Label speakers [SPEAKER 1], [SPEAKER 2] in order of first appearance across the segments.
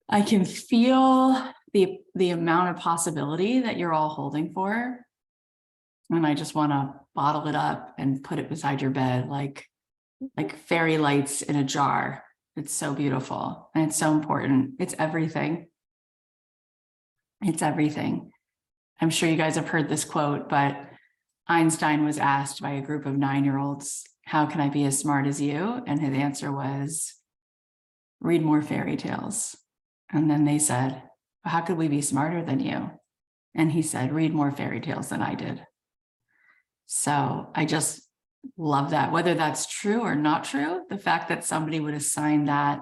[SPEAKER 1] I can feel the amount of possibility that you're all holding for. And I just want to bottle it up and put it beside your bed like fairy lights in a jar. It's so beautiful and it's so important. It's everything. It's everything. I'm sure you guys have heard this quote, but Einstein was asked by a group of 9-year-olds, how can I be as smart as you? And his answer was, read more fairy tales. And then they said, well, how could we be smarter than you? And he said, read more fairy tales than I did. So I just love that, whether that's true or not true. The fact that somebody would assign that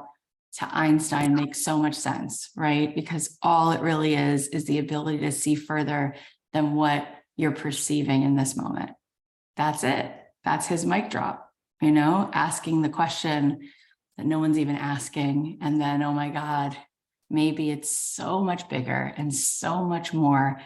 [SPEAKER 1] to Einstein makes so much sense, right? Because all it really is the ability to see further than what you're perceiving in this moment. That's it. That's his mic drop, asking the question that no one's even asking. And then, oh my God, maybe it's so much bigger and so much more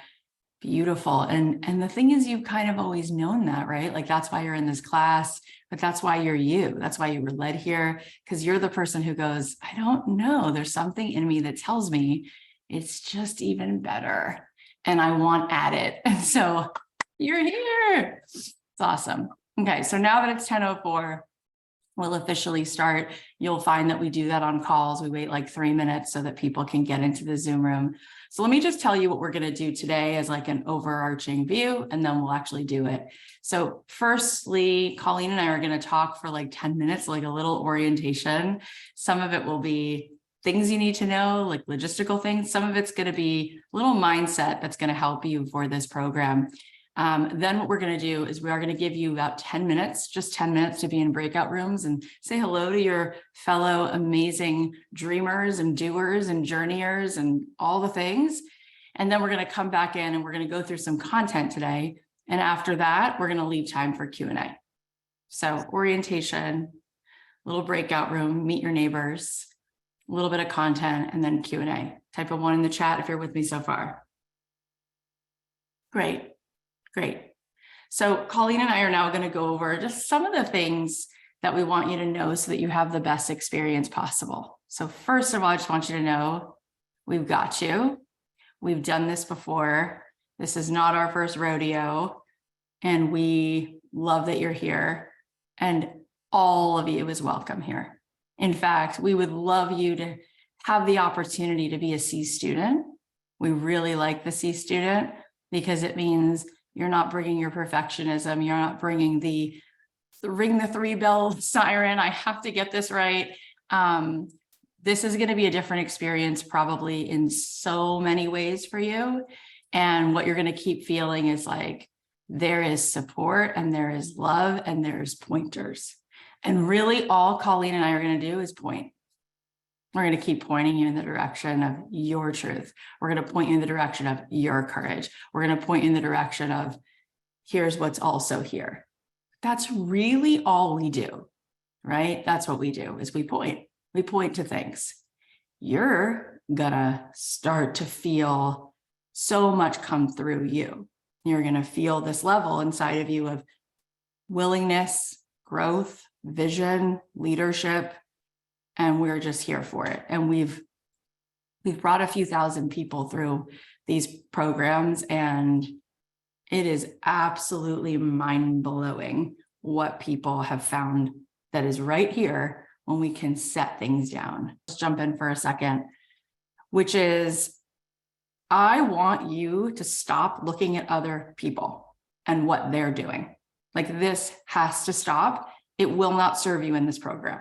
[SPEAKER 1] beautiful. And the thing is, you've kind of always known that, right? Like that's why you're in this class, but that's why you're you. That's why you were led here, because you're the person who goes, I don't know. There's something in me that tells me it's just even better. And I want at it. And so you're here. It's awesome. Okay. So now that it's 10:04, we'll officially start. You'll find that we do that on calls. We wait like 3 minutes so that people can get into the Zoom room. So let me just tell you what we're going to do today as like an overarching view, and then we'll actually do it. So firstly, Colleen and I are going to talk for like 10 minutes, like a little orientation. Some of it will be things you need to know, like logistical things. Some of it's going to be a little mindset that's going to help you for this program. Then what we're going to do is we are going to give you about 10 minutes, just 10 minutes to be in breakout rooms and say hello to your fellow amazing dreamers and doers and journeyers and all the things. And then we're going to come back in and we're going to go through some content today. And after that, we're going to leave time for Q&A. So orientation, little breakout room, meet your neighbors, a little bit of content, and then Q&A. Type a 1 in the chat if you're with me so far. Great. So Colleen and I are now going to go over just some of the things that we want you to know so that you have the best experience possible. So first of all, I just want you to know we've got you. We've done this before. This is not our first rodeo. And we love that you're here. And all of you is welcome here. In fact, we would love you to have the opportunity to be a C student. We really like the C student because it means you're not bringing your perfectionism. You're not bringing the ring the 3-bell siren. I have to get this right. This is going to be a different experience probably in so many ways for you. And what you're going to keep feeling is like there is support and there is love and there's pointers. And really all Colleen and I are going to do is point. We're going to keep pointing you in the direction of your truth. We're going to point you in the direction of your courage. We're going to point you in the direction of here's what's also here. That's really all we do, right? That's what we do is we point. We point to things. You're going to start to feel so much come through you. You're going to feel this level inside of you of willingness, growth, vision, leadership. And we're just here for it. And we've brought a few thousand people through these programs, and it is absolutely mind-blowing what people have found that is right here when we can set things down. Let's jump in for a second, which is I want you to stop looking at other people and what they're doing. Like this has to stop. It will not serve you in this program.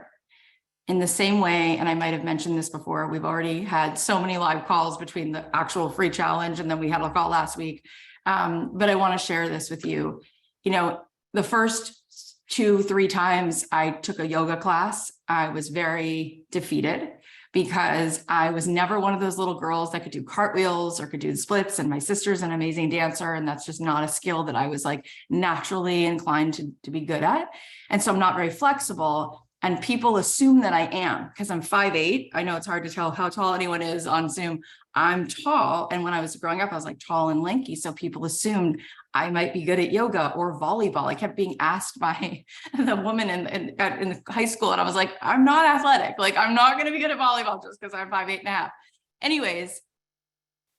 [SPEAKER 1] In the same way, and I might have mentioned this before, we've already had so many live calls between the actual free challenge and then we had a call last week. But I want to share this with you. The first 2-3 times I took a yoga class, I was very defeated because I was never one of those little girls that could do cartwheels or could do splits. And my sister's an amazing dancer. And that's just not a skill that I was like naturally inclined to be good at. And so I'm not very flexible. And people assume that I am because I'm 5'8". I know it's hard to tell how tall anyone is on Zoom. I'm tall. And when I was growing up, I was like tall and lanky. So people assumed I might be good at yoga or volleyball. I kept being asked by the woman in high school. And I was like, I'm not athletic. Like, I'm not going to be good at volleyball just because I'm 5'8.5". anyways,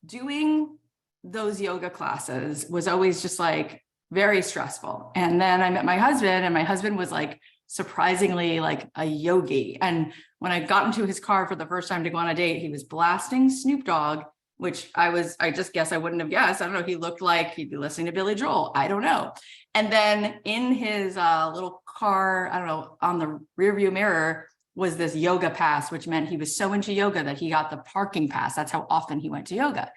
[SPEAKER 1] doing those yoga classes was always just like very stressful. And then I met my husband, and my husband was like surprisingly like a yogi. And when I got into his car for the first time to go on a date, he was blasting Snoop Dogg, which I just guess I wouldn't have guessed. I don't know. He looked like he'd be listening to Billy Joel. I don't know. And then in his little car, I don't know, on the rearview mirror was this yoga pass, which meant he was so into yoga that he got the parking pass. That's how often he went to yoga.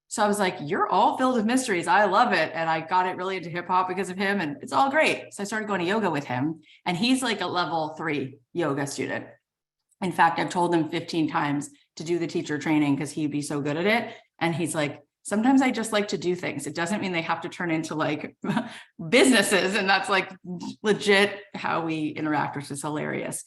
[SPEAKER 1] So I was like, you're all filled with mysteries. I love it. And I got it really into hip hop because of him, and it's all great. So I started going to yoga with him, and he's like a level 3 yoga student. In fact, I've told him 15 times to do the teacher training because he'd be so good at it. And he's like, sometimes I just like to do things. It doesn't mean they have to turn into like businesses. And that's like legit how we interact, which is hilarious.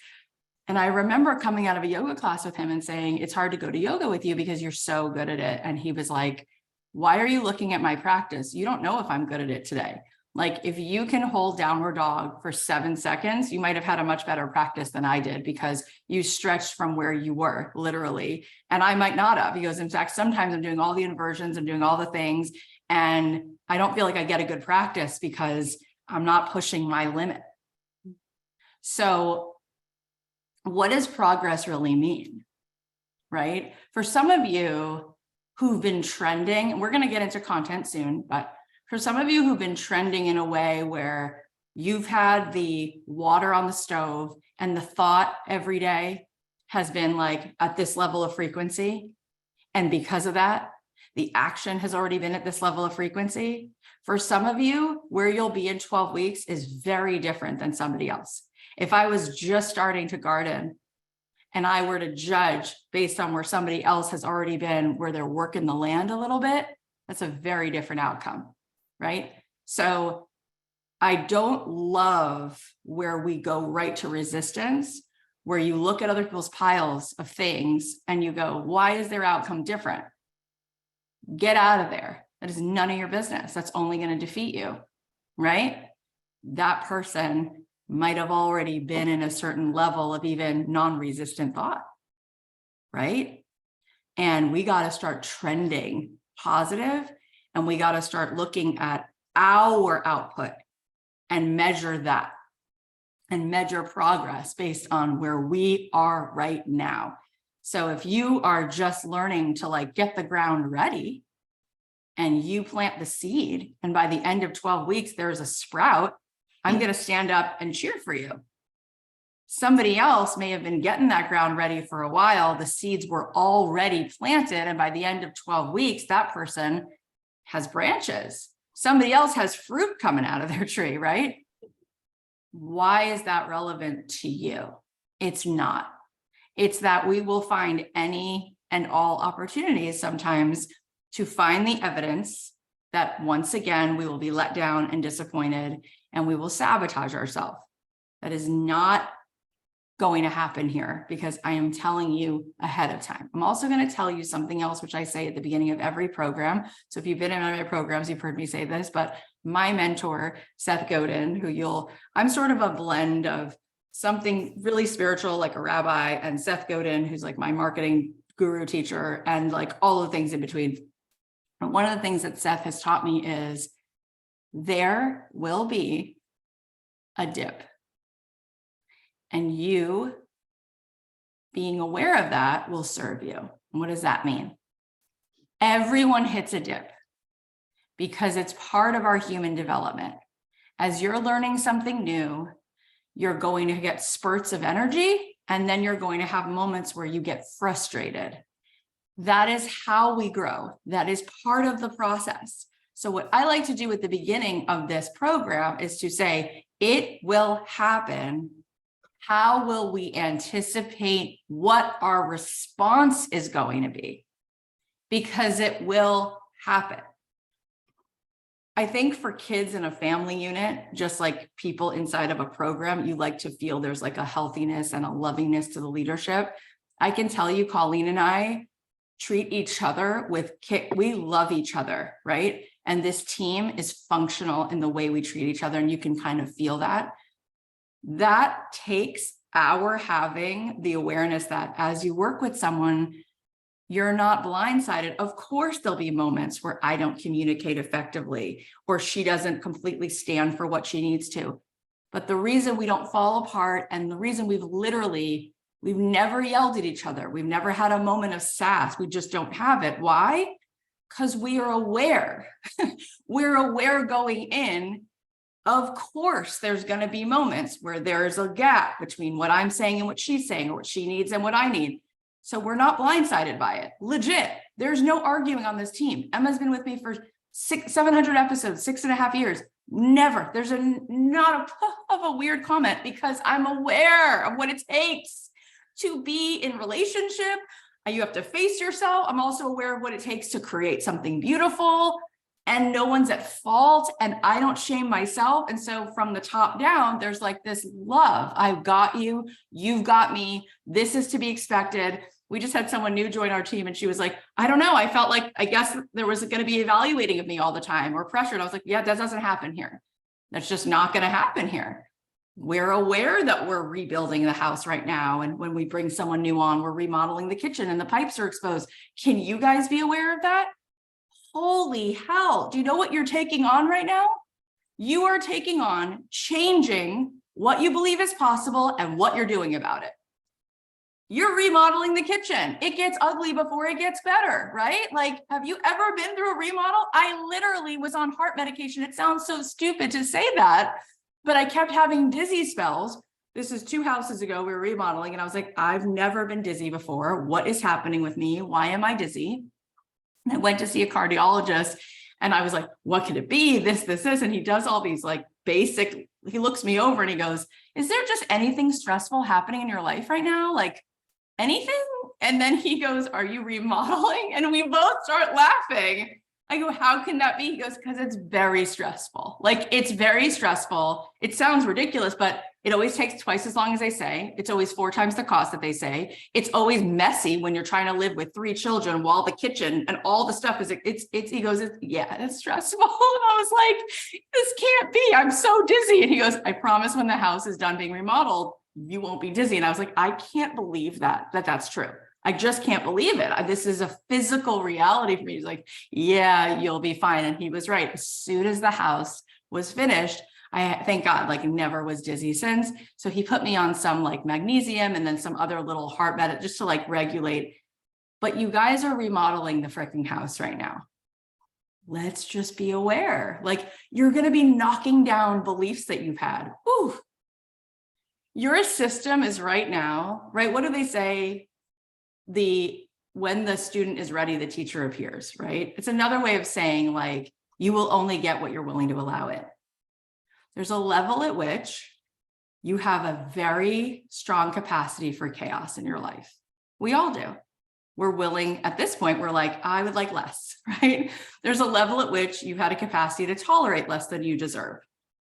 [SPEAKER 1] And I remember coming out of a yoga class with him and saying, it's hard to go to yoga with you because you're so good at it. And he was like, why are you looking at my practice? You don't know if I'm good at it today. Like, if you can hold downward dog for 7 seconds, you might have had a much better practice than I did because you stretched from where you were, literally. And I might not have. He goes, in fact, sometimes I'm doing all the inversions, I'm doing all the things, and I don't feel like I get a good practice because I'm not pushing my limit. So what does progress really mean, right? For some of you who've been trending, and we're going to get into content soon, but for some of you who've been trending in a way where you've had the water on the stove and the thought every day has been like at this level of frequency, and because of that, the action has already been at this level of frequency. For some of you, where you'll be in 12 weeks is very different than somebody else. If I was just starting to garden and I were to judge based on where somebody else has already been, where they're working the land a little bit, that's a very different outcome, right? So I don't love where we go right to resistance, where you look at other people's piles of things and you go, why is their outcome different? Get out of there. That is none of your business. That's only going to defeat you, right? That person might have already been in a certain level of even non-resistant thought, right? And we got to start trending positive, and we got to start looking at our output and measure that and measure progress based on where we are right now. So if you are just learning to like get the ground ready and you plant the seed, and by the end of 12 weeks, there's a sprout, I'm going to stand up and cheer for you. Somebody else may have been getting that ground ready for a while. The seeds were already planted. And by the end of 12 weeks, that person has branches. Somebody else has fruit coming out of their tree, right? Why is that relevant to you? It's not. It's that we will find any and all opportunities sometimes to find the evidence that once again, we will be let down and disappointed, and we will sabotage ourselves. That is not going to happen here, because I am telling you ahead of time. I'm also going to tell you something else, which I say at the beginning of every program. So if you've been in my programs, you've heard me say this, but my mentor, Seth Godin, I'm sort of a blend of something really spiritual, like a rabbi, and Seth Godin, who's like my marketing guru teacher, and like all the things in between. And one of the things that Seth has taught me is there will be a dip. And you being aware of that will serve you. And what does that mean? Everyone hits a dip because it's part of our human development. As you're learning something new, you're going to get spurts of energy, and then you're going to have moments where you get frustrated. That is how we grow. That is part of the process. So what I like to do at the beginning of this program is to say, it will happen. How will we anticipate what our response is going to be? Because it will happen. I think for kids in a family unit, just like people inside of a program, you like to feel there's like a healthiness and a lovingness to the leadership. I can tell you, Colleen and I treat each other we love each other, right? And this team is functional in the way we treat each other, and you can kind of feel that. That takes our having the awareness that as you work with someone, You're not blindsided. Of course, there'll be moments where I don't communicate effectively, or she doesn't completely stand for what she needs to. But the reason we don't fall apart, and the reason we've never yelled at each other, we've never had a moment of sass, we just don't have it. Why? Because we are aware. We're aware going in. Of course, there's going to be moments where there's a gap between what I'm saying and what she's saying, or what she needs and what I need. So we're not blindsided by it. Legit. There's no arguing on this team. Emma's been with me for 700 episodes, 6.5 years. Never. There's not a weird comment, because I'm aware of what it takes to be in relationship. You have to face yourself. I'm also aware of what it takes to create something beautiful, and no one's at fault, and I don't shame myself. And so from the top down, there's like this love. I've got you, you've got me. This is to be expected. We just had someone new join our team, and she was like, I don't know. I felt like, I guess there was going to be evaluating of me all the time, or pressure. And I was like, yeah, that doesn't happen here. That's just not going to happen here. We're aware that we're rebuilding the house right now. And when we bring someone new on, we're remodeling the kitchen and the pipes are exposed. Can you guys be aware of that? Holy hell. Do you know what you're taking on right now? You are taking on changing what you believe is possible and what you're doing about it. You're remodeling the kitchen. It gets ugly before it gets better, right? Like, have you ever been through a remodel? I literally was on heart medication. It sounds so stupid to say that, but I kept having dizzy spells. This is 2 houses ago. We were remodeling, and I was like, I've never been dizzy before. What is happening with me? Why am I dizzy? And I went to see a cardiologist, and I was like, what could it be? This. And he does all these like basic, he looks me over and he goes, is there just anything stressful happening in your life right now? Like, anything? And then he goes, are you remodeling? And we both start laughing. I go, how can that be? He goes, because it's very stressful. Like, it's very stressful. It sounds ridiculous, but it always takes twice as long as they say. It's always 4 times the cost that they say. It's always messy when you're trying to live with 3 children while the kitchen and all the stuff is, he goes, yeah, it's stressful. And I was like, this can't be. I'm so dizzy. And he goes, I promise when the house is done being remodeled, you won't be dizzy. And I was like, I can't believe that's true. I just can't believe it. This is a physical reality for me. He's like, yeah, you'll be fine. And he was right. As soon as the house was finished, I, thank God, like, never was dizzy since. So he put me on some like magnesium and then some other little heart med just to like regulate. But you guys are remodeling the freaking house right now. Let's just be aware. Like, you're going to be knocking down beliefs that you've had. Ooh. Your system is right now, right? What do they say? When the student is ready, the teacher appears, right? It's another way of saying, like, you will only get what you're willing to allow it. There's a level at which you have a very strong capacity for chaos in your life. We all do. We're willing, at this point, we're like, I would like less, right? There's a level at which you had a capacity to tolerate less than you deserve.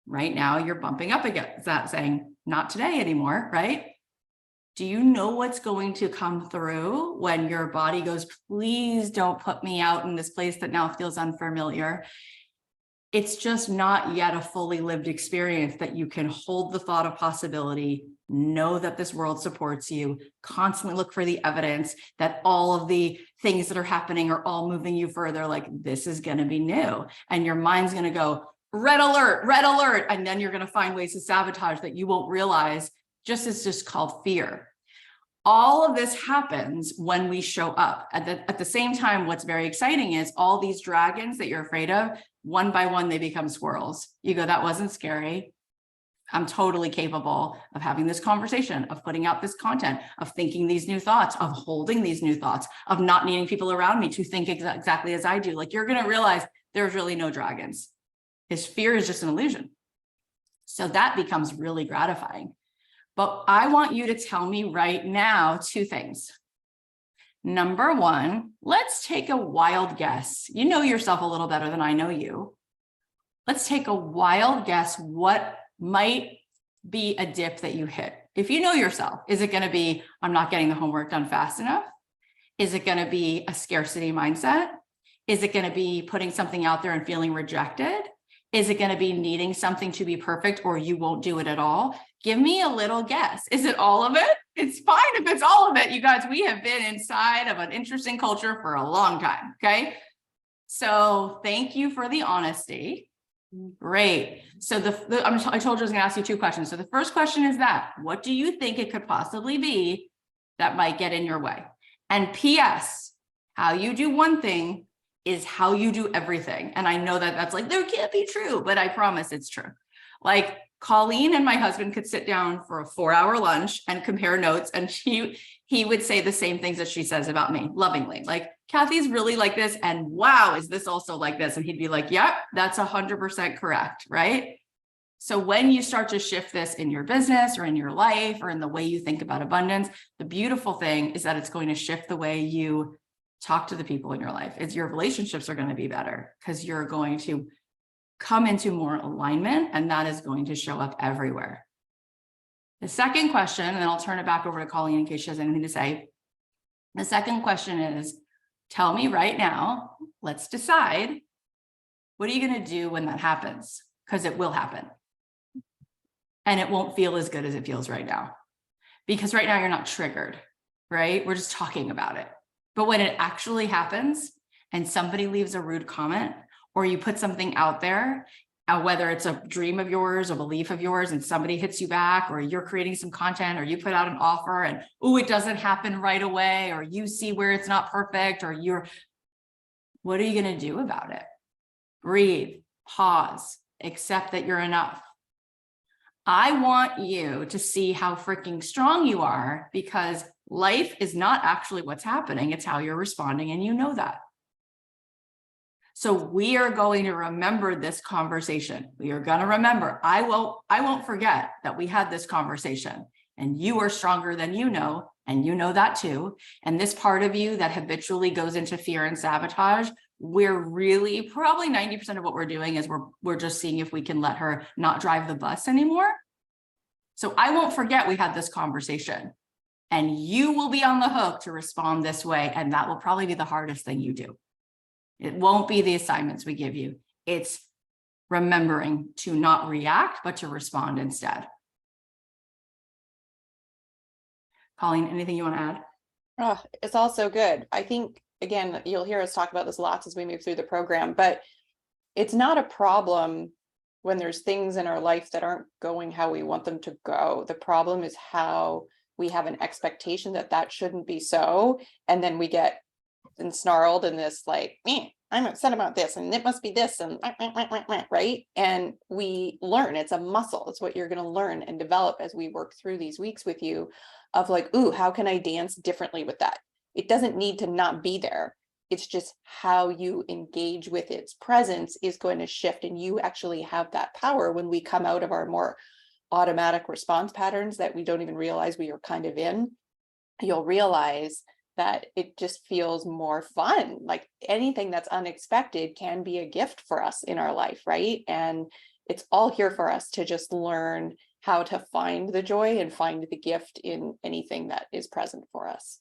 [SPEAKER 1] Right now, you're bumping up against that, saying, not today anymore, right? Do you know what's going to come through when your body goes, please don't put me out in this place that now feels unfamiliar? It's just not yet a fully lived experience that you can hold the thought of possibility, know that this world supports you, constantly look for the evidence that all of the things that are happening are all moving you further. Like, this is going to be new. And your mind's going to go, red alert. And then you're going to find ways to sabotage that you won't realize. It's just called fear. All of this happens when we show up. At the same time, what's very exciting is all these dragons that you're afraid of, one by one, they become squirrels. You go, that wasn't scary. I'm totally capable of having this conversation, of putting out this content, of thinking these new thoughts, of holding these new thoughts, of not needing people around me to think exactly as I do. Like, you're going to realize there's really no dragons. His fear is just an illusion. So that becomes really gratifying. But I want you to tell me right now 2 things. Number 1, let's take a wild guess. You know yourself a little better than I know you. Let's take a wild guess. What might be a dip that you hit? If you know yourself, is it going to be, I'm not getting the homework done fast enough? Is it going to be a scarcity mindset? Is it going to be putting something out there and feeling rejected? Is it going to be needing something to be perfect, or you won't do it at all? Give me a little guess. Is it all of it? It's fine if it's all of it. You guys, we have been inside of an interesting culture for a long time. Okay. So thank you for the honesty. Great. So I told you I was going to ask you two questions. So the first question is that, what do you think it could possibly be that might get in your way? And P.S., how you do one thing is how you do everything. And I know that that's like, there can't be true, but I promise it's true. Like Colleen and my husband could sit down for a 4-hour lunch and compare notes. And he would say the same things that she says about me lovingly. Like, Cathy's really like this. And wow, is this also like this? And he'd be like, yep, that's 100% correct. Right. So when you start to shift this in your business or in your life or in the way you think about abundance, the beautiful thing is that it's going to shift the way you talk to the people in your life. It's your relationships are going to be better because you're going to come into more alignment, and that is going to show up everywhere. The second question, and then I'll turn it back over to Colleen in case she has anything to say. The second question is, tell me right now, let's decide, what are you going to do when that happens? Because it will happen. And it won't feel as good as it feels right now. Because right now you're not triggered, right? We're just talking about it. But when it actually happens and somebody leaves a rude comment, or you put something out there, whether it's a dream of yours, a belief of yours, and somebody hits you back, or you're creating some content, or you put out an offer and, oh, it doesn't happen right away, or you see where it's not perfect, or what are you going to do about it? Breathe, pause, accept that you're enough. I want you to see how freaking strong you are, because life is not actually what's happening. It's how you're responding. And you know that. So we are going to remember this conversation. We are going to remember. I won't forget that we had this conversation, and you are stronger than you know. And you know that too. And this part of you that habitually goes into fear and sabotage, we're really probably 90% of what we're doing is we're just seeing if we can let her not drive the bus anymore. So I won't forget we had this conversation, and you will be on the hook to respond this way. And that will probably be the hardest thing you do. It won't be the assignments we give you. It's remembering to not react, but to respond instead. Colleen, anything you want to add?
[SPEAKER 2] Oh, it's all so good. I think, again, you'll hear us talk about this lots as we move through the program, but it's not a problem when there's things in our life that aren't going how we want them to go. The problem is how we have an expectation that shouldn't be so. And then we get ensnarled in this, like, I'm upset about this, and it must be this, and right. And we learn, it's a muscle. It's what you're going to learn and develop as we work through these weeks with you, of like, ooh, how can I dance differently with that? It doesn't need to not be there. It's just how you engage with its presence is going to shift. And you actually have that power when we come out of our more automatic response patterns that we don't even realize we are kind of in. You'll realize that it just feels more fun. Like anything that's unexpected can be a gift for us in our life, right? And it's all here for us to just learn how to find the joy and find the gift in anything that is present for us.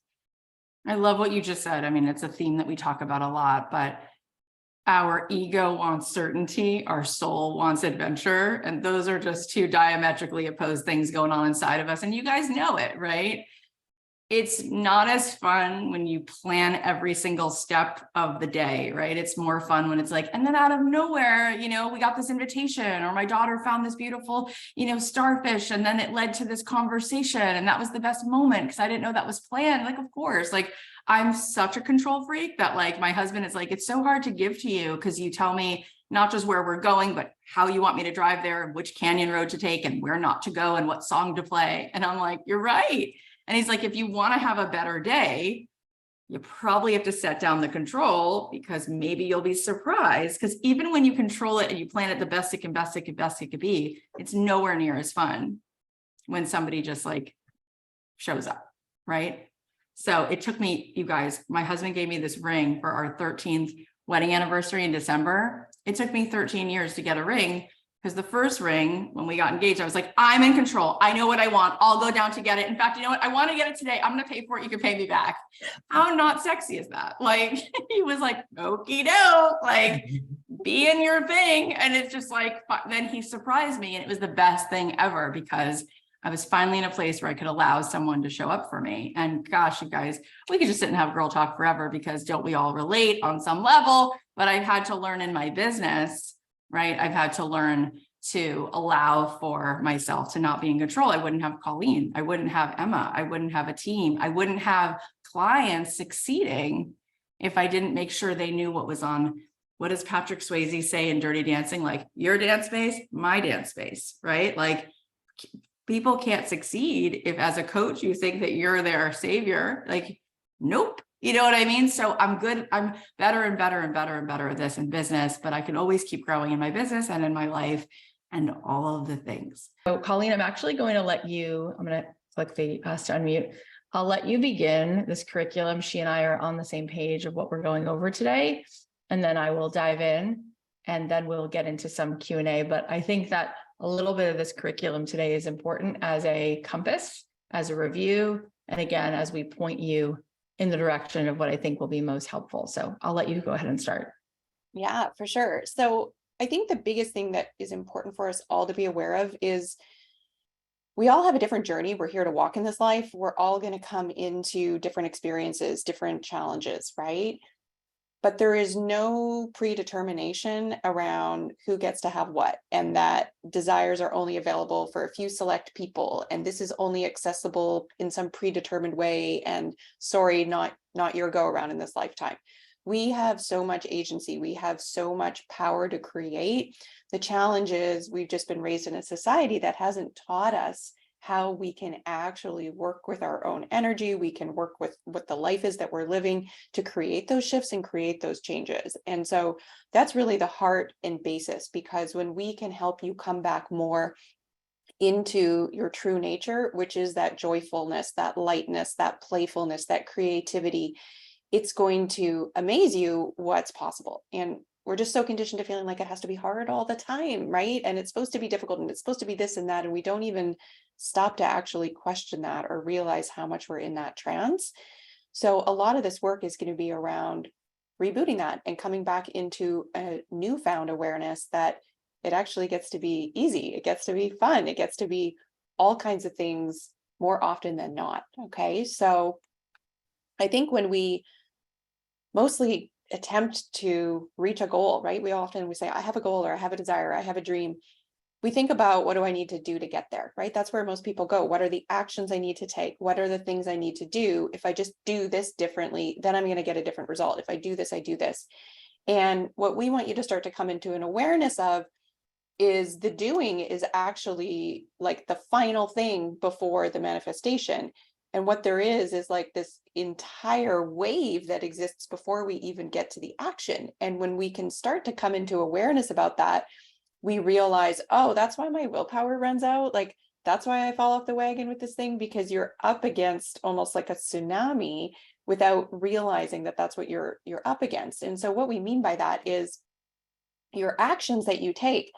[SPEAKER 1] I love what you just said. I mean, it's a theme that we talk about a lot, but our ego wants certainty, our soul wants adventure. And those are just two diametrically opposed things going on inside of us. And you guys know it, right? It's not as fun when you plan every single step of the day, right? It's more fun when it's like, and then out of nowhere, we got this invitation, or my daughter found this beautiful, starfish. And then it led to this conversation. And that was the best moment because I didn't know that was planned. Like, of course, like I'm such a control freak that like my husband is like, it's so hard to give to you because you tell me not just where we're going, but how you want me to drive there and which canyon road to take and where not to go and what song to play. And I'm like, you're right. And he's like, if you want to have a better day, you probably have to set down the control because maybe you'll be surprised. Because even when you control it and you plan it the best it could be, it's nowhere near as fun when somebody just like shows up, right? So it took me, you guys, my husband gave me this ring for our 13th wedding anniversary in December. It took me 13 years to get a ring. Because the first ring, when we got engaged, I was like, I'm in control. I know what I want. I'll go down to get it. In fact, you know what? I want to get it today. I'm going to pay for it. You can pay me back. How not sexy is that? Like, he was like, okie doke, like, be in your thing. And it's just like, then he surprised me. And it was the best thing ever because I was finally in a place where I could allow someone to show up for me. And gosh, you guys, we could just sit and have girl talk forever, because don't we all relate on some level? But I've had to learn in my business, right? I've had to learn to allow for myself to not be in control. I wouldn't have Colleen. I wouldn't have Emma. I wouldn't have a team. I wouldn't have clients succeeding if I didn't make sure they knew what was on. What does Patrick Swayze say in Dirty Dancing? Like, your dance space, my dance space, right? Like, people can't succeed if as a coach you think that you're their savior. Like, nope. You know what I mean? So I'm good. I'm better and better and better and better at this in business, but I can always keep growing in my business and in my life and all of the things. So Colleen, I'm actually going to let you, I'm going to click the to unmute. I'll let you begin this curriculum. She and I are on the same page of what we're going over today. And then I will dive in and then we'll get into some Q&A. But I think that a little bit of this curriculum today is important as a compass, as a review, and again, as we point you in the direction of what I think will be most helpful. So I'll let you go ahead and start.
[SPEAKER 2] Yeah, for sure. So I think the biggest thing that is important for us all to be aware of is we all have a different journey. We're here to walk in this life. We're all going to come into different experiences, different challenges, right? But there is no predetermination around who gets to have what, and that desires are only available for a few select people. And this is only accessible in some predetermined way. And sorry, not your go around in this lifetime. We have so much agency. We have so much power to create. The challenge is we've just been raised in a society that hasn't taught us how we can actually work with our own energy. We can work with what the life is that we're living to create those shifts and create those changes. And so that's really the heart and basis, because when we can help you come back more into your true nature, which is that joyfulness, that lightness, that playfulness, that creativity, it's going to amaze you what's possible. And we're just so conditioned to feeling like it has to be hard all the time, right? And it's supposed to be difficult and it's supposed to be this and that. And we don't even stop to actually question that or realize how much we're in that trance. So a lot of this work is going to be around rebooting that and coming back into a newfound awareness that it actually gets to be easy. It gets to be fun. It gets to be all kinds of things more often than not. Okay. So I think when we mostly attempt to reach a goal, right? We say, I have a goal, or I have a desire, or I have a dream. We think about, what do I need to do to get there, right? That's where most people go. What are the actions I need to take? What are the things I need to do? If I just do this differently, then I'm going to get a different result. If I do this, I do this. And what we want you to start to come into an awareness of is the doing is actually like the final thing before the manifestation. And what there is like this entire wave that exists before we even get to the action. And when we can start to come into awareness about that, we realize, oh, that's why my willpower runs out. Like, that's why I fall off the wagon with this thing, because you're up against almost like a tsunami without realizing that that's what you're up against. And so what we mean by that is your actions that you take,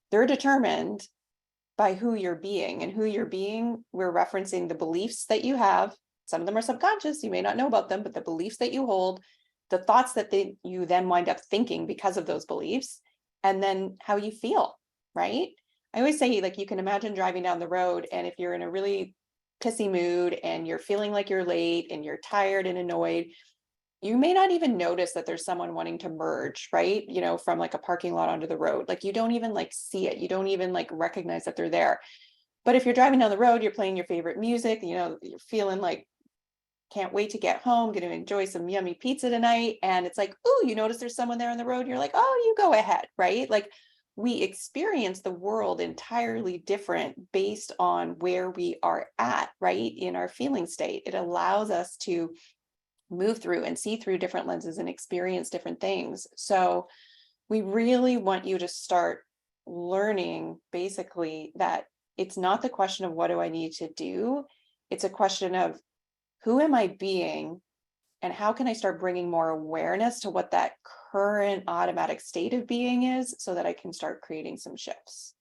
[SPEAKER 2] they're determined by who you're being. And who you're being, we're referencing the beliefs that you have. Some of them are subconscious, you may not know about them, but the beliefs that you hold, the thoughts that you then wind up thinking because of those beliefs, and then how you feel, right? I always say, like, you can imagine driving down the road, and if you're in a really pissy mood and you're feeling like you're late and you're tired and annoyed, you may not even notice that there's someone wanting to merge, right? You know, from like a parking lot onto the road. Like, you don't even like see it. You don't even like recognize that they're there. But if you're driving down the road, you're playing your favorite music, you know, you're feeling like, can't wait to get home, going to enjoy some yummy pizza tonight. And it's like, oh, you notice there's someone there on the road. You're like, oh, you go ahead, right? Like, we experience the world entirely different based on where we are at, right? In our feeling state. It allows us to move through and see through different lenses and experience different things. So we really want you to start learning basically that it's not the question of what do I need to do? It's a question of who am I being, and how can I start bringing more awareness to what that current automatic state of being is, so that I can start creating some shifts.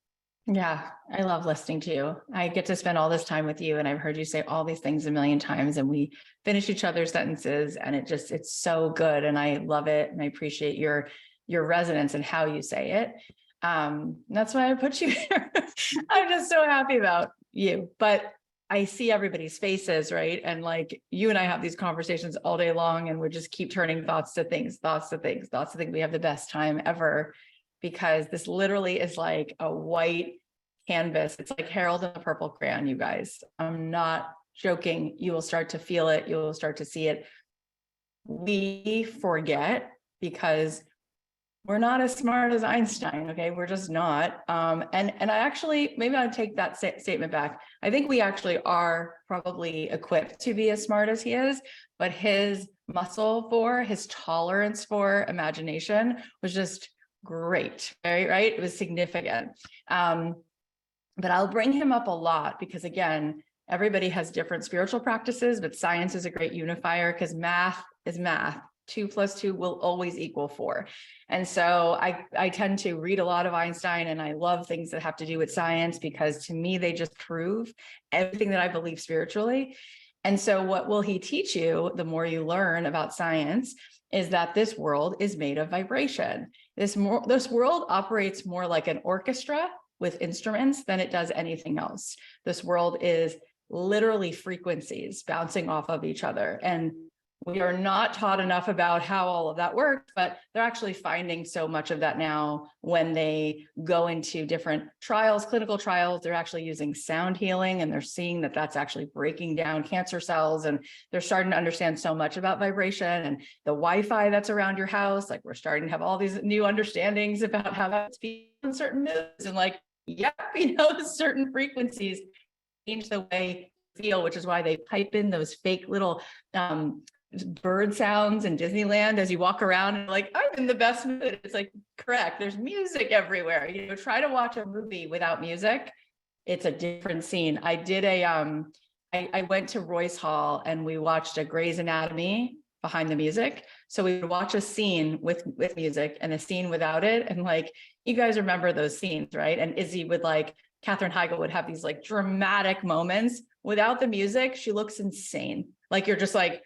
[SPEAKER 1] Yeah, I love listening to you. I get to spend all this time with you, and I've heard you say all these things a million times, and we finish each other's sentences, and it's so good. And I love it. And I appreciate your resonance and how you say it. That's why I put you here. I'm just so happy about
[SPEAKER 3] you, but I see everybody's faces, right? And like you and I have these conversations all day long, and we just keep turning thoughts to things, thoughts to things, thoughts to things. We have the best time ever, because this literally is like a white canvas. It's like Harold and the Purple Crayon, you guys. I'm not joking. You will start to feel it. You will start to see it. We forget because we're not as smart as Einstein. Okay. We're just not. And I actually, maybe I'll take that statement back. I think we actually are probably equipped to be as smart as he is, but his muscle for, his tolerance for imagination was just great. Right. It was significant. But I'll bring him up a lot because, again, everybody has different spiritual practices, but science is a great unifier because math is math. 2 + 2 will always equal 4. And so I tend to read a lot of Einstein, and I love things that have to do with science because to me, they just prove everything that I believe spiritually. And so what will he teach you the more you learn about science is that this world is made of vibration. This world operates more like an orchestra with instruments than it does anything else. This world is literally frequencies bouncing off of each other. And we are not taught enough about how all of that works, but they're actually finding so much of that now when they go into different trials, clinical trials. They're actually using sound healing, and they're seeing that that's actually breaking down cancer cells. And they're starting to understand so much about vibration and the Wi-Fi that's around your house. Like, we're starting to have all these new understandings about how that speaks in certain moods, and like, yep, certain frequencies change the way you feel, which is why they pipe in those fake little bird sounds in Disneyland as you walk around and like, I'm in the best mood. It's like, correct. There's music everywhere. Try to watch a movie without music. It's a different scene. I did I went to Royce Hall and we watched a Grey's Anatomy behind the music. So we would watch a scene with music and a scene without it. And like, you guys remember those scenes, right? And Izzy would like, Katherine Heigl would have these like dramatic moments without the music. She looks insane. Like, you're just like,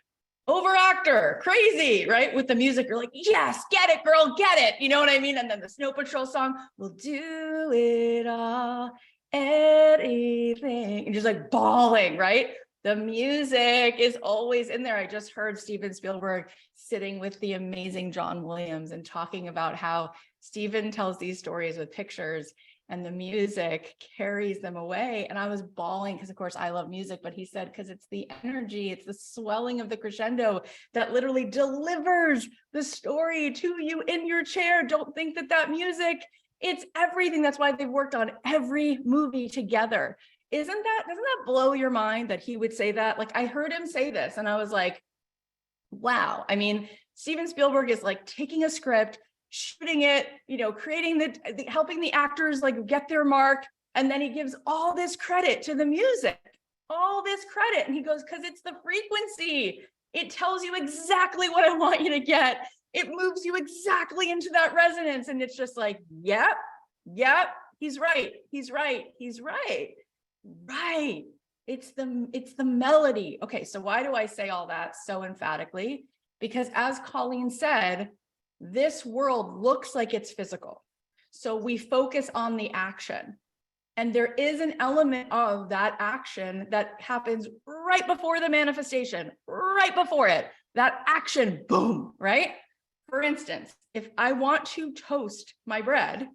[SPEAKER 3] overactor, crazy, right? With the music, you're like, yes, get it, girl, get it. You know what I mean? And then the Snow Patrol song, we'll do it all, anything. And just like bawling, right? The music is always in there. I just heard Steven Spielberg sitting with the amazing John Williams and talking about how Steven tells these stories with pictures and the music carries them away. And I was bawling because, of course, I love music, but he said, because it's the energy, it's the swelling of the crescendo that literally delivers the story to you in your chair. Don't think that music, it's everything. That's why they've worked on every movie together. Doesn't that blow your mind that he would say that? Like, I heard him say this and I was like, wow. I mean, Steven Spielberg is like taking a script, shooting it, creating helping the actors like get their mark. And then he gives all this credit to the music, all this credit. And he goes, because it's the frequency. It tells you exactly what I want you to get. It moves you exactly into that resonance. And it's just like, yep, he's right. Right. It's the melody. Okay. So why do I say all that so emphatically? Because as Colleen said, this world looks like it's physical. So we focus on the action. And there is an element of that action that happens right before the manifestation, right before it. That action, boom, right? For instance, if I want to toast my bread,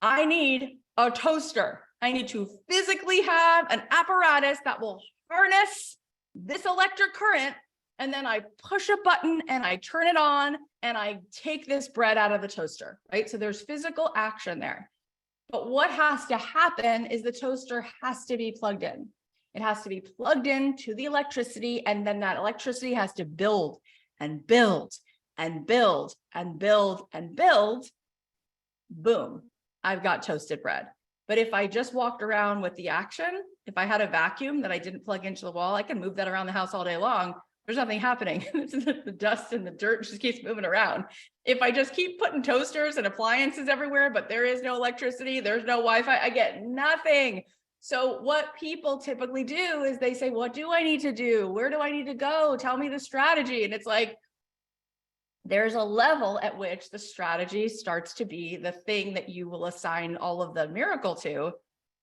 [SPEAKER 3] I need a toaster. I need to physically have an apparatus that will harness this electric current. And then I push a button and I turn it on and I take this bread out of the toaster, right? So there's physical action there. But what has to happen is the toaster has to be plugged in. It has to be plugged in to the electricity, and then that electricity has to build and build and build and build and build. Boom, I've got toasted bread. But if I just walked around with the action, if I had a vacuum that I didn't plug into the wall, I can move that around the house all day long. There's nothing happening. The dust and the dirt just keeps moving around. If I just keep putting toasters and appliances everywhere, but there is no electricity, there's no Wi-Fi, I get nothing. So what people typically do is they say, what do I need to do? Where do I need to go? Tell me the strategy. And it's like, there's a level at which the strategy starts to be the thing that you will assign all of the miracle to.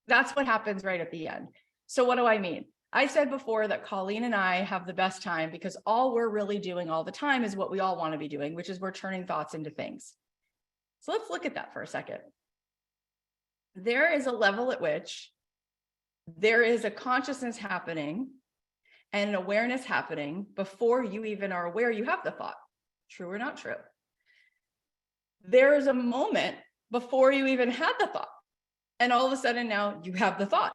[SPEAKER 3] That's what happens right at the end. So what do I mean? I said before that Colleen and I have the best time because all we're really doing all the time is what we all want to be doing, which is we're turning thoughts into things. So let's look at that for a second. There is a level at which there is a consciousness happening and an awareness happening before you even are aware you have the thought. True or not true? There is a moment before you even had the thought. And all of a sudden now you have the thought.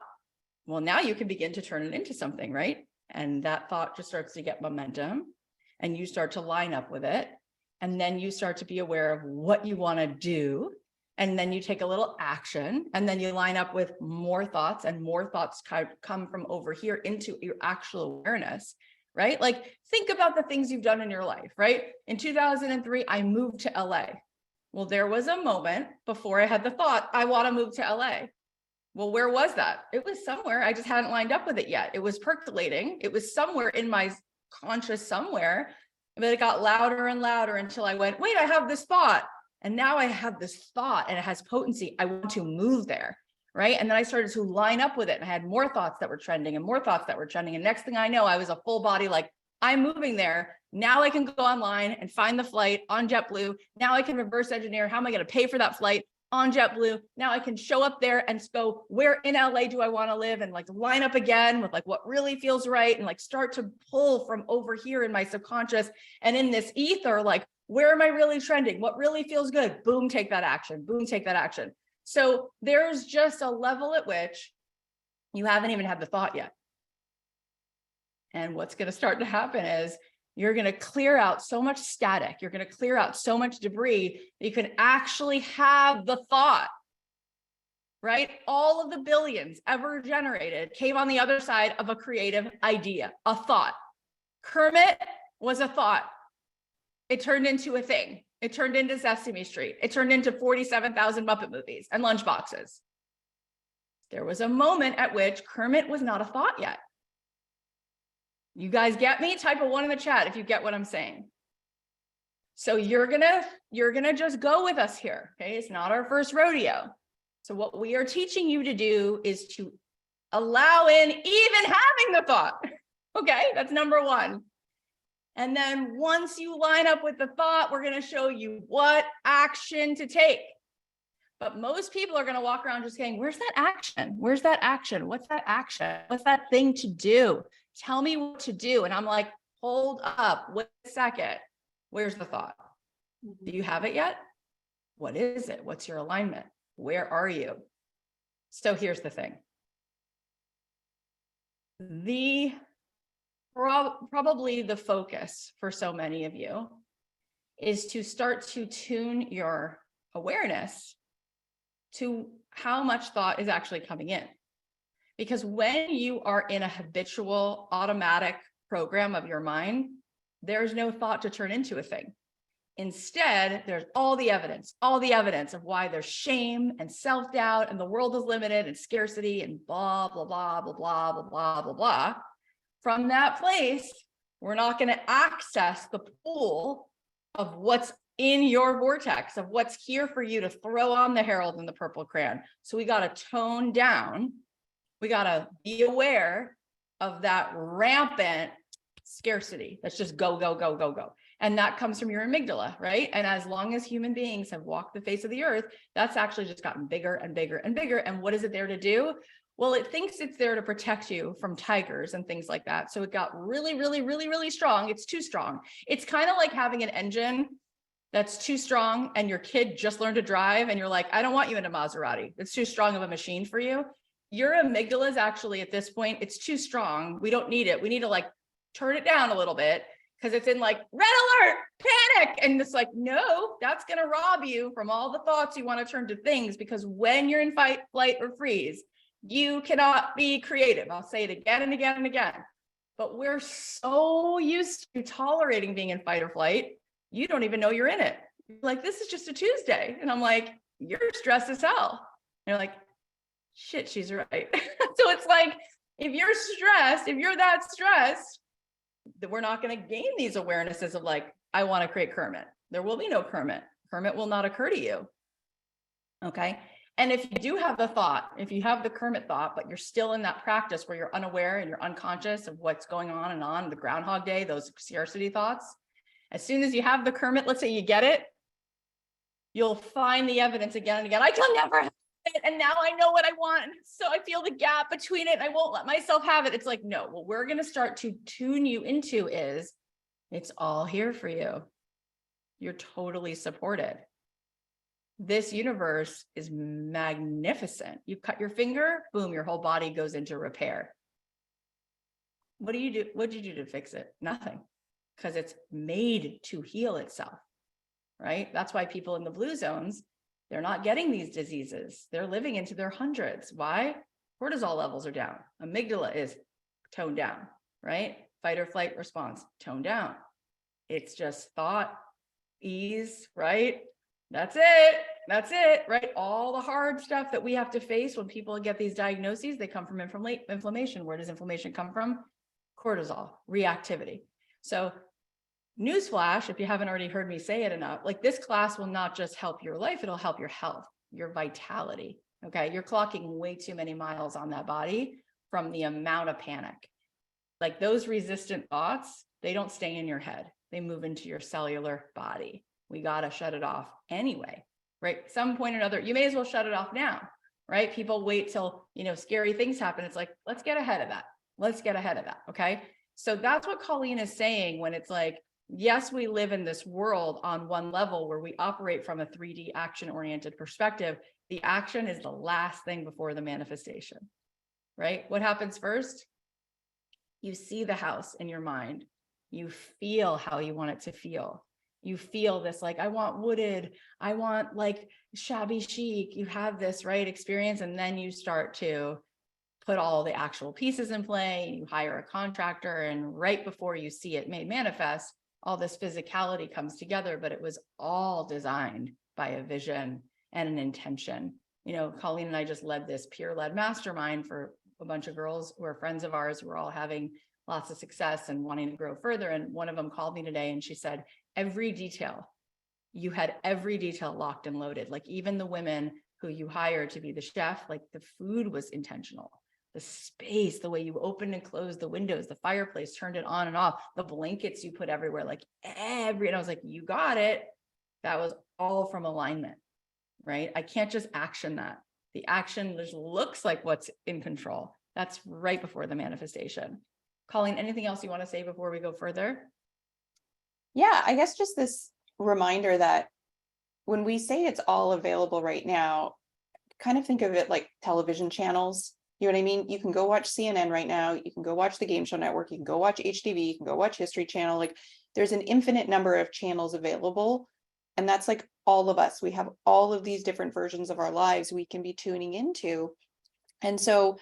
[SPEAKER 3] Well, now you can begin to turn it into something, right? And that thought just starts to get momentum and you start to line up with it. And then you start to be aware of what you want to do. And then you take a little action and then you line up with more thoughts, and more thoughts come from over here into your actual awareness, right? Like think about the things you've done in your life, right? In 2003, I moved to LA. Well, there was a moment before I had the thought, I want to move to LA. Well, where was that? It was somewhere. I just hadn't lined up with it yet. It was percolating. It was somewhere in my conscious somewhere, but it got louder and louder until I went, wait, I have this thought. And now I have this thought and it has potency. I want to move there, right? And then I started to line up with it and I had more thoughts that were trending and more thoughts that were trending. And next thing I know, I was a full body, like I'm moving there. Now I can go online and find the flight on JetBlue. Now I can reverse engineer. How am I going to pay for that flight on JetBlue? Now I can show up there and go, where in LA do I want to live? And like line up again with like what really feels right. And like start to pull from over here in my subconscious and in this ether, like, where am I really trending? What really feels good? Boom, take that action. Boom, take that action. So there's just a level at which you haven't even had the thought yet. And what's going to start to happen is you're going to clear out so much static. You're going to clear out so much debris that you can actually have the thought, right? All of the billions ever generated came on the other side of a creative idea, a thought. Kermit was a thought. It turned into a thing. It turned into Sesame Street. It turned into 47,000 Muppet movies and lunchboxes. There was a moment at which Kermit was not a thought yet. You guys get me? Type a 1 in the chat if you get what I'm saying. So you're gonna just go with us here. Okay, it's not our first rodeo. So what we are teaching you to do is to allow in even having the thought. Okay, that's number 1. And then once you line up with the thought, we're going to show you what action to take. But most people are going to walk around just saying, where's that action? Where's that action? What's that action? What's that thing to do? Tell me what to do. And I'm like, hold up, wait a second. Where's the thought? Do you have it yet? What is it? What's your alignment? Where are you? So here's the thing. Probably the focus for so many of you is to start to tune your awareness to how much thought is actually coming in. Because when you are in a habitual, automatic program of your mind, there's no thought to turn into a thing. Instead, there's all the evidence of why there's shame and self-doubt and the world is limited and scarcity and blah, blah, blah, blah, blah, blah, blah, blah, blah. From that place, we're not going to access the pool of what's in your vortex, of what's here for you to throw on the Herald and the purple crayon. So we got to tone down. We got to be aware of that rampant scarcity. That's just go, go, go, go, go. And that comes from your amygdala, right? And as long as human beings have walked the face of the earth, that's actually just gotten bigger and bigger and bigger. And what is it there to do? Well, it thinks it's there to protect you from tigers and things like that. So it got really, really, really, really strong. It's too strong. It's kind of like having an engine that's too strong and your kid just learned to drive and you're like, I don't want you in a Maserati. It's too strong of a machine for you. Your amygdala is actually at this point, it's too strong. We don't need it. We need to like turn it down a little bit because it's in like red alert, panic. And it's like, no, that's going to rob you from all the thoughts you want to turn to things, because when you're in fight, flight, or freeze, you cannot be creative. I'll say it again and again and again. But we're so used to tolerating being in fight or flight, you don't even know you're in it. You're like, this is just a Tuesday. And I'm like, you're stressed as hell. And you're like, shit, she's right. So it's like, if you're stressed, if you're that stressed, that we're not going to gain these awarenesses of like, I want to create Kermit. There will be no Kermit. Kermit will not occur to you. Okay. And if you do have the thought, if you have the Kermit thought, but you're still in that practice where you're unaware and you're unconscious of what's going on the Groundhog Day, those scarcity thoughts, as soon as you have the Kermit, let's say you get it, you'll find the evidence again and again. I can never have it. And now I know what I want. And so I feel the gap between it and I won't let myself have it. It's like, no, what we're going to start to tune you into is it's all here for you. You're totally supported. This universe is magnificent. You cut your finger, boom, your whole body goes into repair. What do you do? What did you do to fix it? Nothing, because it's made to heal itself, right? That's why people in the blue zones, they're not getting these diseases. They're living into their hundreds. Why? Cortisol levels are down. Amygdala is toned down, right? Fight or flight response, toned down. It's just thought, ease, right? That's it, right? All the hard stuff that we have to face when people get these diagnoses, they come from inflammation. Where does inflammation come from? Cortisol, reactivity. So newsflash, if you haven't already heard me say it enough, like this class will not just help your life, it'll help your health, your vitality, okay? You're clocking way too many miles on that body from the amount of panic. Like those resistant thoughts, they don't stay in your head. They move into your cellular body. We got to shut it off anyway, right? Some point or another, you may as well shut it off now, right? People wait till, scary things happen. It's like, let's get ahead of that. Let's get ahead of that. Okay. So that's what Colleen is saying when it's like, yes, we live in this world on one level where we operate from a 3D action-oriented perspective. The action is the last thing before the manifestation, right? What happens first? You see the house in your mind. You feel how you want it to feel. You feel this, like, I want wooded, I want like shabby chic. You have this right experience. And then you start to put all the actual pieces in play. You hire a contractor, and right before you see it made manifest, all this physicality comes together, but it was all designed by a vision and an intention. Colleen and I just led this peer-led mastermind for a bunch of girls who are friends of ours who are all having lots of success and wanting to grow further. And one of them called me today and she said, you had every detail locked and loaded. Like even the women who you hired to be the chef, like the food was intentional. The space, the way you opened and closed the windows, the fireplace, turned it on and off, the blankets you put everywhere, and I was like, you got it. That was all from alignment, right? I can't just action that. The action just looks like what's in control. That's right before the manifestation. Colleen, anything else you want to say before we go further?
[SPEAKER 2] Yeah, I guess just this reminder that when we say it's all available right now, kind of think of it like television channels. You know what I mean? You can go watch CNN right now. You can go watch the Game Show Network. You can go watch HTV. You can go watch History Channel. Like there's an infinite number of channels available. And that's like all of us. We have all of these different versions of our lives we can be tuning into. And so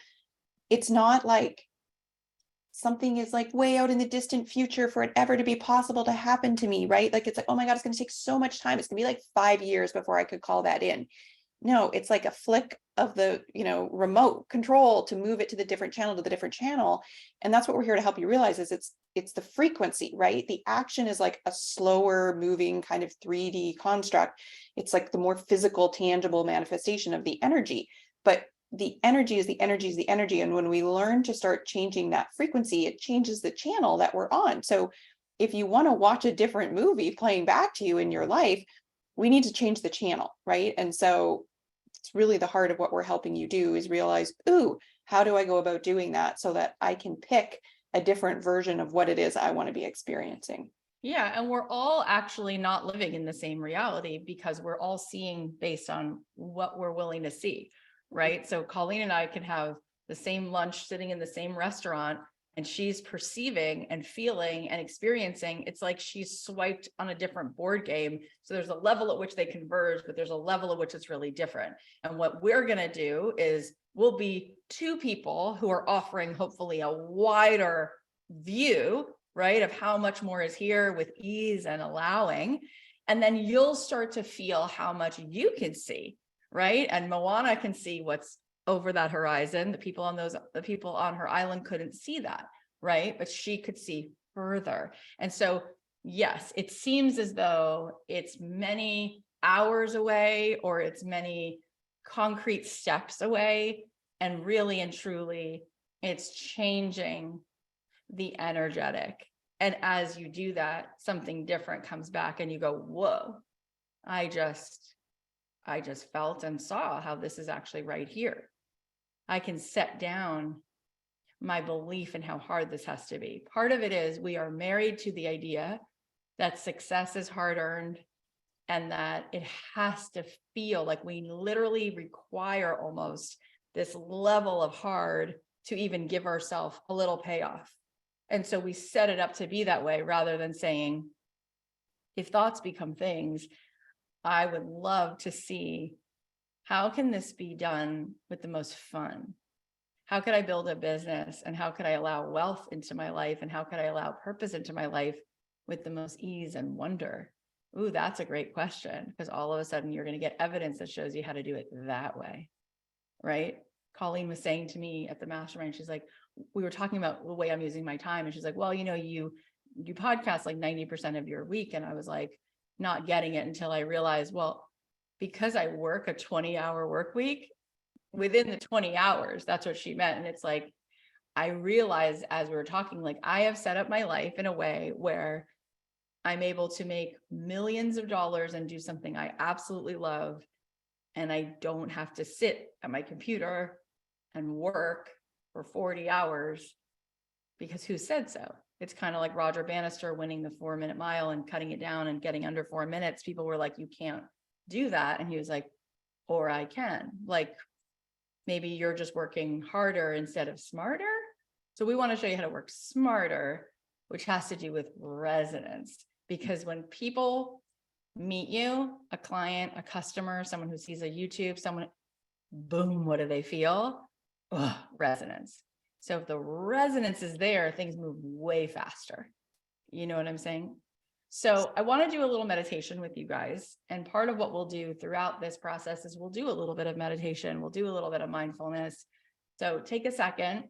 [SPEAKER 2] it's not like something is like way out in the distant future for it ever to be possible to happen to me, right? Like it's like, oh my God, it's going to take so much time. It's going to be like 5 years before I could call that in. No, it's like a flick of the, remote control to move it to the different channel. And that's what we're here to help you realize is it's the frequency, right? The action is like a slower moving kind of 3D construct. It's like the more physical, tangible manifestation of the energy, but the energy is the energy. And when we learn to start changing that frequency, it changes the channel that we're on. So if you want to watch a different movie playing back to you in your life, we need to change the channel, right? And so it's really the heart of what we're helping you do is realize, ooh, how do I go about doing that so that I can pick a different version of what it is I want to be experiencing?
[SPEAKER 3] Yeah, and we're all actually not living in the same reality because we're all seeing based on what we're willing to see. Right. So Colleen and I can have the same lunch sitting in the same restaurant and she's perceiving and feeling and experiencing. It's like she's swiped on a different board game. So there's a level at which they converge, but there's a level at which it's really different. And what we're going to do is we'll be two people who are offering hopefully a wider view, right, of how much more is here with ease and allowing. And then you'll start to feel how much you can see. Right. And Moana can see what's over that horizon. The people on her island couldn't see that. Right. But she could see further. And so, yes, it seems as though it's many hours away or it's many concrete steps away. And really and truly, it's changing the energetic. And as you do that, something different comes back and you go, whoa, I just felt and saw how this is actually right here. I can set down my belief in how hard this has to be. Part of it is we are married to the idea that success is hard earned and that it has to feel like we literally require almost this level of hard to even give ourselves a little payoff. And so we set it up to be that way rather than saying, if thoughts become things, I would love to see how can this be done with the most fun? How could I build a business and how could I allow wealth into my life and how could I allow purpose into my life with the most ease and wonder? Ooh, that's a great question, because all of a sudden you're going to get evidence that shows you how to do it that way, right? Colleen was saying to me at the mastermind, she's like, we were talking about the way I'm using my time. And she's like, well, you know, you podcast like 90% of your week. And I was like, not getting it until I realized, well, because I work a 20-hour work week, within the 20 hours, that's what she meant. And it's like, I realized as we were talking, like I have set up my life in a way where I'm able to make millions of dollars and do something I absolutely love. And I don't have to sit at my computer and work for 40 hours because who said so? It's kind of like Roger Bannister winning the 4-minute mile and cutting it down and getting under 4 minutes. People were like, you can't do that. And he was like, or I can. Like, maybe you're just working harder instead of smarter. So we want to show you how to work smarter, which has to do with resonance. Because when people meet you, a client, a customer, someone who sees a YouTube, someone, boom, what do they feel? Ugh, resonance. So if the resonance is there, things move way faster. You know what I'm saying? So I want to do a little meditation with you guys. And part of what we'll do throughout this process is we'll do a little bit of meditation. We'll do a little bit of mindfulness. So take a second,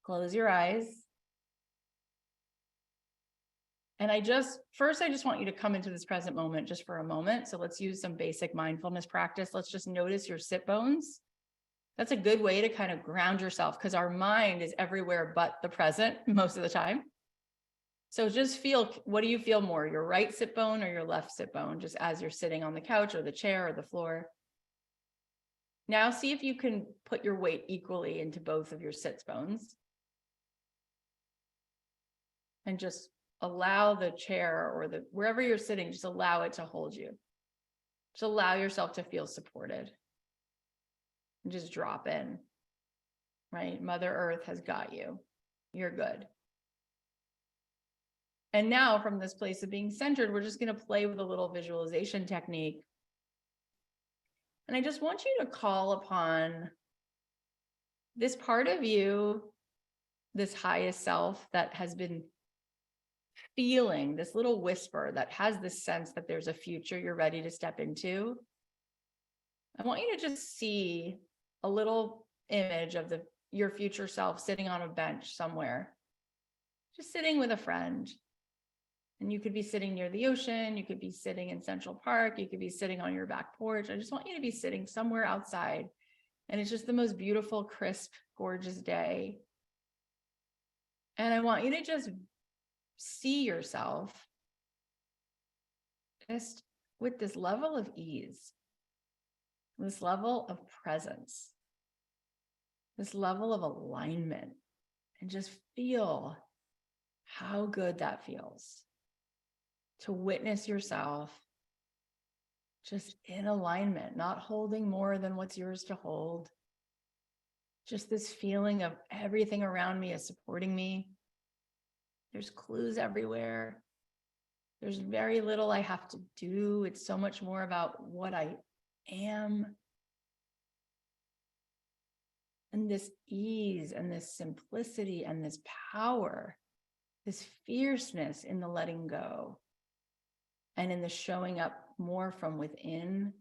[SPEAKER 3] close your eyes. And I just want you to come into this present moment just for a moment. So let's use some basic mindfulness practice. Let's just notice your sit bones. That's a good way to kind of ground yourself because our mind is everywhere but the present most of the time. So just feel, what do you feel more, your right sit bone or your left sit bone, just as you're sitting on the couch or the chair or the floor. Now see if you can put your weight equally into both of your sits bones. And just allow the chair or the wherever you're sitting, just allow it to hold you. Just allow yourself to feel supported. And just drop in, right? Mother Earth has got you. You're good. And now from this place of being centered, we're just going to play with a little visualization technique. And I just want you to call upon this part of you, this highest self that has been feeling this little whisper that has this sense that there's a future you're ready to step into. I want you to just see a little image of your future self sitting on a bench somewhere, just sitting with a friend. And you could be sitting near the ocean. You could be sitting in Central Park. You could be sitting on your back porch. I just want you to be sitting somewhere outside. And it's just the most beautiful, crisp, gorgeous day. And I want you to just see yourself just with this level of ease, this level of presence, this level of alignment, and just feel how good that feels. To witness yourself just in alignment, not holding more than what's yours to hold. Just this feeling of everything around me is supporting me. There's clues everywhere. There's very little I have to do. It's so much more about what I am. And this ease and this simplicity and this power, this fierceness in the letting go. And in the showing up more from within.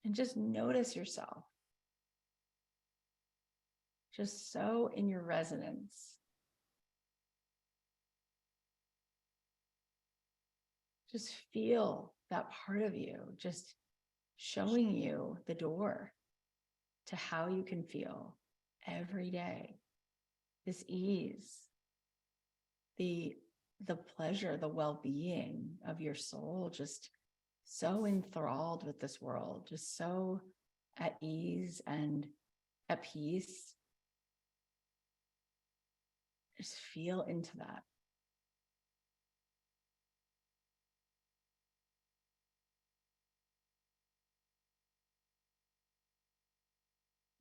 [SPEAKER 3] And just notice yourself. Just so in your resonance. Just feel that part of you just showing you the door to how you can feel every day. This ease, the pleasure, the well-being of your soul, just so enthralled with this world, just so at ease and at peace. Just feel into that.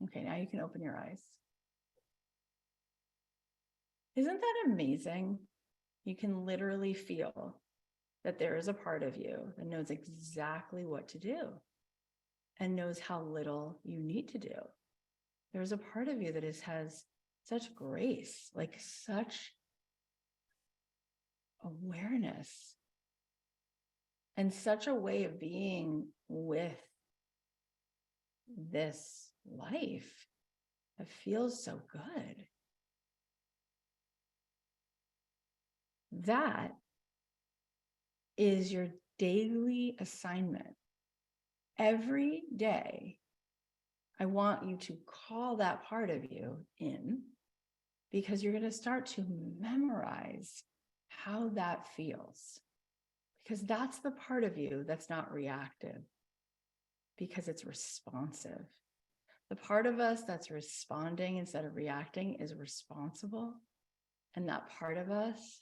[SPEAKER 3] Okay, now you can open your eyes. Isn't that amazing? You can literally feel that there is a part of you that knows exactly what to do and knows how little you need to do. There's a part of you that has such grace, like such awareness, and such a way of being with this life that feels so good. That is your daily assignment. Every day, I want you to call that part of you in, because you're going to start to memorize how that feels. Because that's the part of you that's not reactive, because it's responsive. The part of us that's responding instead of reacting is responsible. And that part of us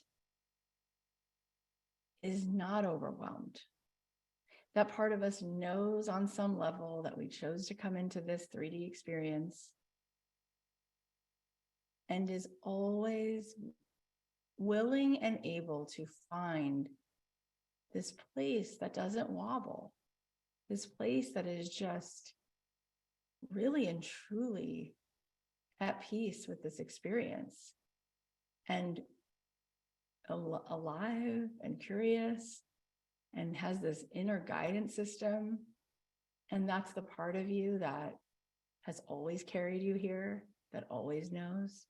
[SPEAKER 3] is not overwhelmed. That part of us knows on some level that we chose to come into this 3D experience and is always willing and able to find this place that doesn't wobble, this place that is just really and truly at peace with this experience and alive and curious and has this inner guidance system. And that's the part of you that has always carried you here, that always knows.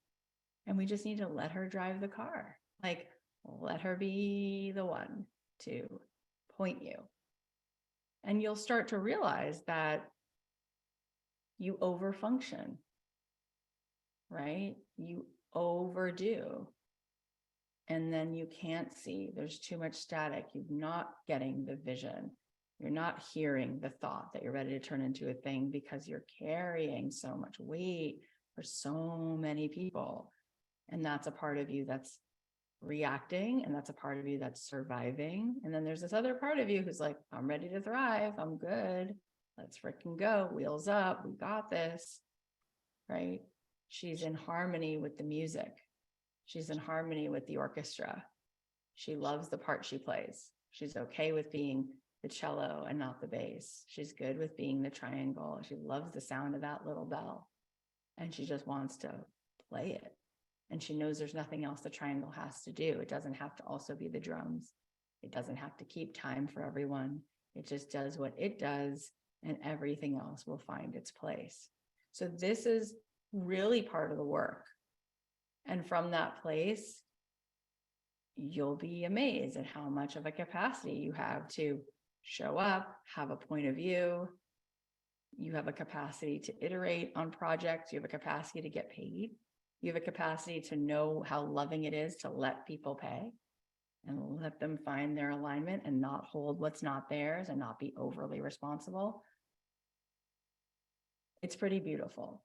[SPEAKER 3] And we just need to let her drive the car. Like, let her be the one to point you. And you'll start to realize that you overfunction, right? You overdo. And then you can't see. There's too much static. You're not getting the vision. You're not hearing the thought that you're ready to turn into a thing because you're carrying so much weight for so many people. And that's a part of you that's reacting, and that's a part of you that's surviving. And then there's this other part of you who's like, I'm ready to thrive. I'm good. Let's freaking go. Wheels up. We got this, right? She's in harmony with the music. She's in harmony with the orchestra. She loves the part she plays. She's okay with being the cello and not the bass. She's good with being the triangle. She loves the sound of that little bell. And she just wants to play it. And she knows there's nothing else the triangle has to do. It doesn't have to also be the drums. It doesn't have to keep time for everyone. It just does what it does, and everything else will find its place. So this is really part of the work. And from that place, you'll be amazed at how much of a capacity you have to show up, have a point of view. You have a capacity to iterate on projects. You have a capacity to get paid. You have a capacity to know how loving it is to let people pay and let them find their alignment and not hold what's not theirs and not be overly responsible. It's pretty beautiful.